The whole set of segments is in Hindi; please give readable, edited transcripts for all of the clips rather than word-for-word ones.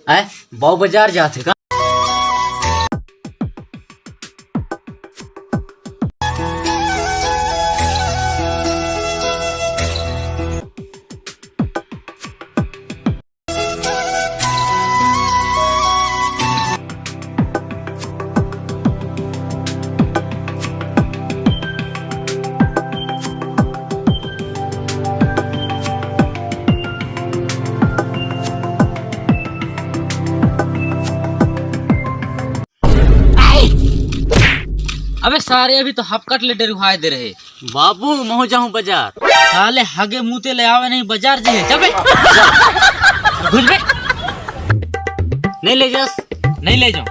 आए बाऊ बाजार जाते का। अबे सारे अभी तो हाफ कटलेट रुहाए दे रहे। बाबू मैं जाऊँ बाजार। साले हगे मुते ले आवे नहीं बाजार जे चल बे घुस बे। नहीं ले जास, नहीं ले जाऊं,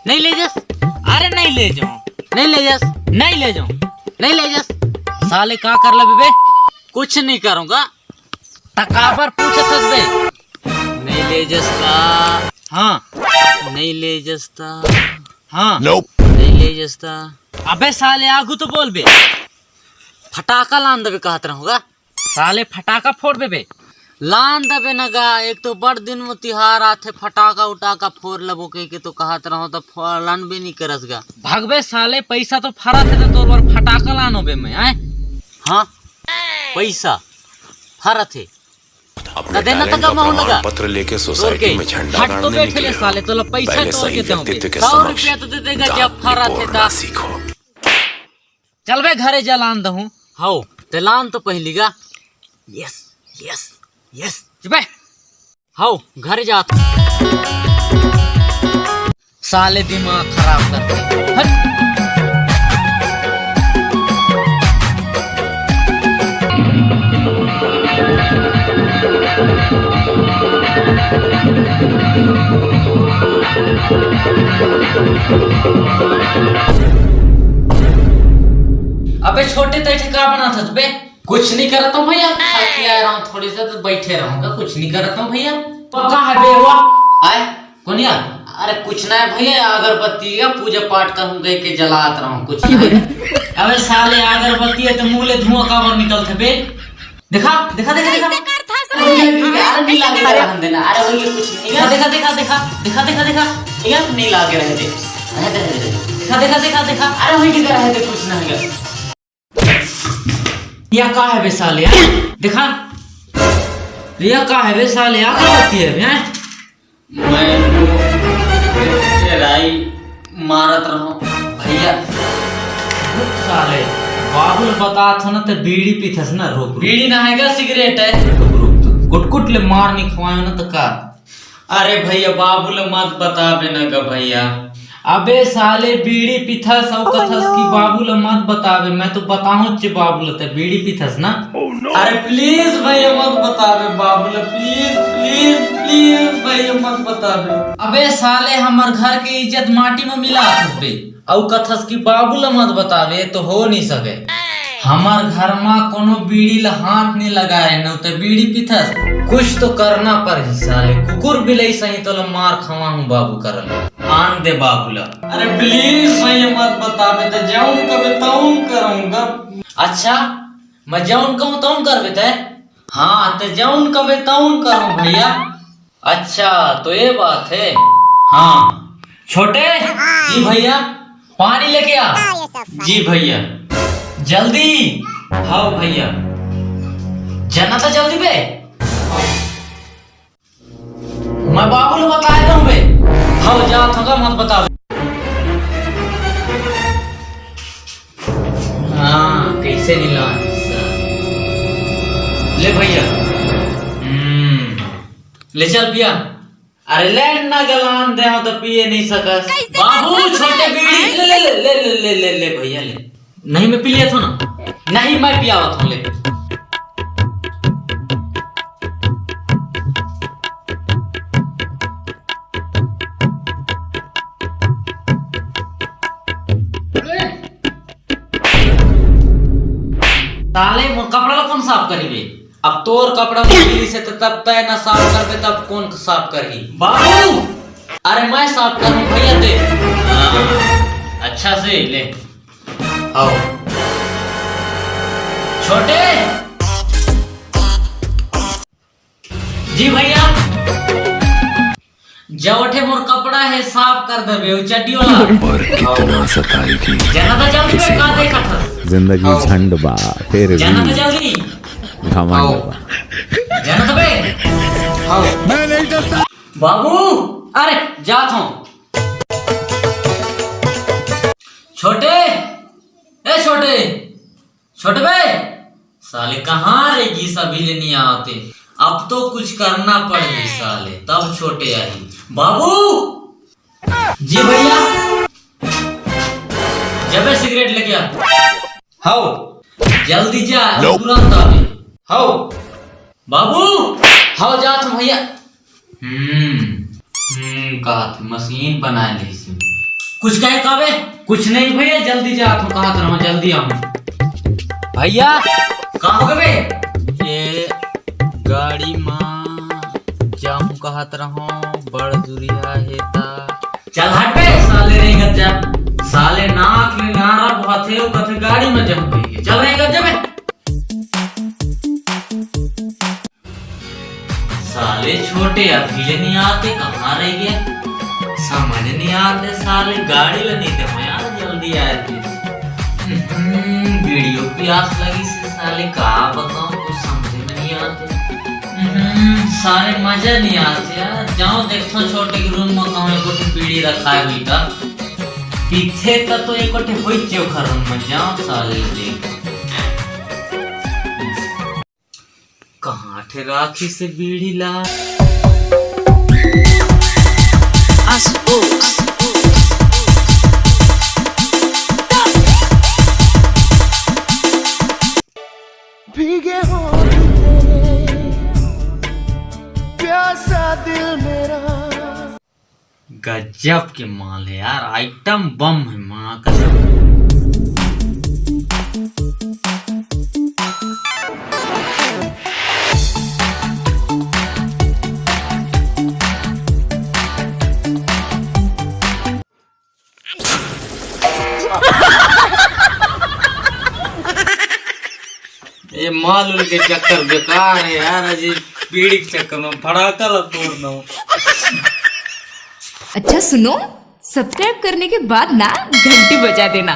नहीं ले जास, अरे नहीं ले जाऊं, नहीं ले जास, नहीं ले जाऊं। नहीं ले जास। साले का कर ले बे? कुछ नहीं करूँगा। तकाबर पूछत हस बे। नहीं ले जसता, हाँ नहीं ले जसता, हाँ नहीं ले जसता। अबे साले आगू तो बोल बे। फटाका लान दबे कहत रहूँगा। साले फटाका फोड़ बे। लान दबे नगा। एक तो बड़ दिन में तिहार आथे, फटाका उटाका फोड़ लबो के तो कहत रहो तो लान भी नहीं करसगा। भागबे साले पैसा तो फरा थे तो तोर बार फटाका लानो बे मैं आए। हाँ पैसा फरा थे अपने देना टैलेंट तो का कमाऊं प्रमाण लगा। पत्र लेके सोसाइटी में झंडा हट तो गाड़ने बैठे निकले ले हो। साले तो ला पैसा पहले तो सही के दो व्यक्तित्व के 100 समक्ष रुपया तो दे देगा दांत जब फरा थे निपोड़ना सीखो। चल बे घरे जलान दहूं। हाउ ते लान तो पहलीगा। Yes yes yes. बे हाउ घर जात। साले दिमाग खराब करते हट। अबे छोटे तैठे का बना था बे? कुछ नहीं करता हूँ भैया, खा के आ रहा हूँ थोड़ी सा तो बैठे रहूंगा। कुछ नहीं करता हूँ भैया। पक्का है बे हुआ आए कोनिया। अरे कुछ ना है भैया, अगरबत्ती का पूजा पाठ करूंगा के जलात रहा हूँ। कुछ नहीं। अबे साले अगरबत्ती है तो मुंह ले धुआं काबर निकलते बे? दिखा दिखा दिखा दिखा अरे नहीं लागे रहने देना। अरे भैया कुछ नहीं। दिखा दिखा दिखा दिखा दिखा दिखा दिखा यार नहीं लागे रहे थे। दिखा दिखा दिखा दिखा। अरे वही दिखा रहे थे कुछ नहीं है। या का है बे साले हैं? दिखा या का है बे साले अगरबत्ती है हैं? मैं राई मारत रहूं भैया। साले बाबुल बता था ना तो बीड़ी पीथस ना रोक। बीड़ी ना है क्या, सिगरेट है। कुट कुट ले मार नहीं खवायो ना तो का। अरे भैया बाबूल मत बतावे ना का भैया। अबे साले बीड़ी पीथस और कथस की बाबूल मत बतावे। मैं तो बताऊं चे बाबूल ते बीड़ी पीथस ना। अरे प्लीज भैया मत बतावे बाबूल, प्लीज प्लीज प्लीज भैया मत बतावे। अबे साले हमार घर की इज्जत माटी में मिला थस बे और कथस की बाबूल मत बतावे तो हो नहीं सके। हमार घर में कोनो बीड़ी ला हाथ नहीं लगाए न तो बीड़ी पीथस। कुछ तो करना पर ही साले कुकुर बिलाई सही तो ला मार खवा हूं बाबू करल आन दे बाबूला। अरे प्लीज भैया मत बतावे तो जाऊं कभी ताऊं करूंगा। अच्छा मैं जौन कहूं तौन करबे ते? हाँ तो जौन कबे तौन करूं भैया। अच्छा तो ये बात है। हाँ छोटे जी भैया पानी लेके आ। जी भैया। जल्दी। हाँ भैया जाना था जल्दी बे। मैं बाबू ने बताया दूं बे। हाँ जा थका मत बता। हाँ कैसे नीला ले भैया। ले चल पिया। अरे लैंड ना गलान दे तो पिए नहीं सकस। बाबू छोटे बीड़ी ले ले ले ले ले ले ले भैया ले। नहीं मैं पी लिया था ना। नहीं मैं पिया हुआ था ले। ताले कपड़ा ला कौन साफ करी बे? अब तोर कपड़ा मुश्किल से तब तय ना साफ करबे तब कौन साफ करही? बाबू अरे मैं साफ करूं भैया दे। अच्छा से ले आओ। छोटे जी भैया जवठे मोर कपड़ा है साफ कर देबे उ चड्डी वाला और कितना सताएगी जाना तो जल्दी किसी का देखा था जिंदगी झंड बा फिर भी जाना तो जल्दी घमंड बा। जाना तो बे आओ मैं नहीं डरता बाबू अरे जात हूँ छोटे ए छोटे छोटे बे साले कहाँ रहेगी सभी ले नहीं आते अब तो कुछ करना पड़ेगी साले तब छोटे आई बाबू जी भैया जब सिगरेट लेके आ हाउ जल्दी जा तुरंत आवे हाउ बाबू हाउ जा तुम भैया कहा था मशीन बना ली इसे कुछ कहे काबे कुछ नहीं भैया जल्दी जा तुम कहा था जल्दी आऊं भैया कहाँ हो गए ये गाड़ी माँ जाऊं कहत रहो बड़ दुरिया हेता चल हट बे साले नहीं गज्जा साले नाक में नारा बहुत है कथे गाड़ी में जम गई है चल नहीं गज्जा बे साले छोटे अभी नहीं आते कहाँ रह गए समझ नहीं आते साले गाड़ी ले नहीं थे यार जल्दी आए थे वीडियो प्यास लगी से साले कहा बताऊं कुछ समझ में नहीं आते सारे मजा नहीं आते यार जाओ देखो छोटे के रूम में कहूँ एक बीड़ी रखा है बेटा पीछे का तो एक होई चोखा रूम में जाओ साले देख कहाँ ठे राखी से बीड़ी ला भीगे हो प्यासा दिल मेरा गजब के माल है यार आइटम बम है माँ कसम ये माल उल के चक्कर बेकार है यार अजी बीड़ी के चक्कर में फड़ाका ला तोड़ना अच्छा सुनो, सब्सक्राइब करने के बाद ना घंटी बजा देना।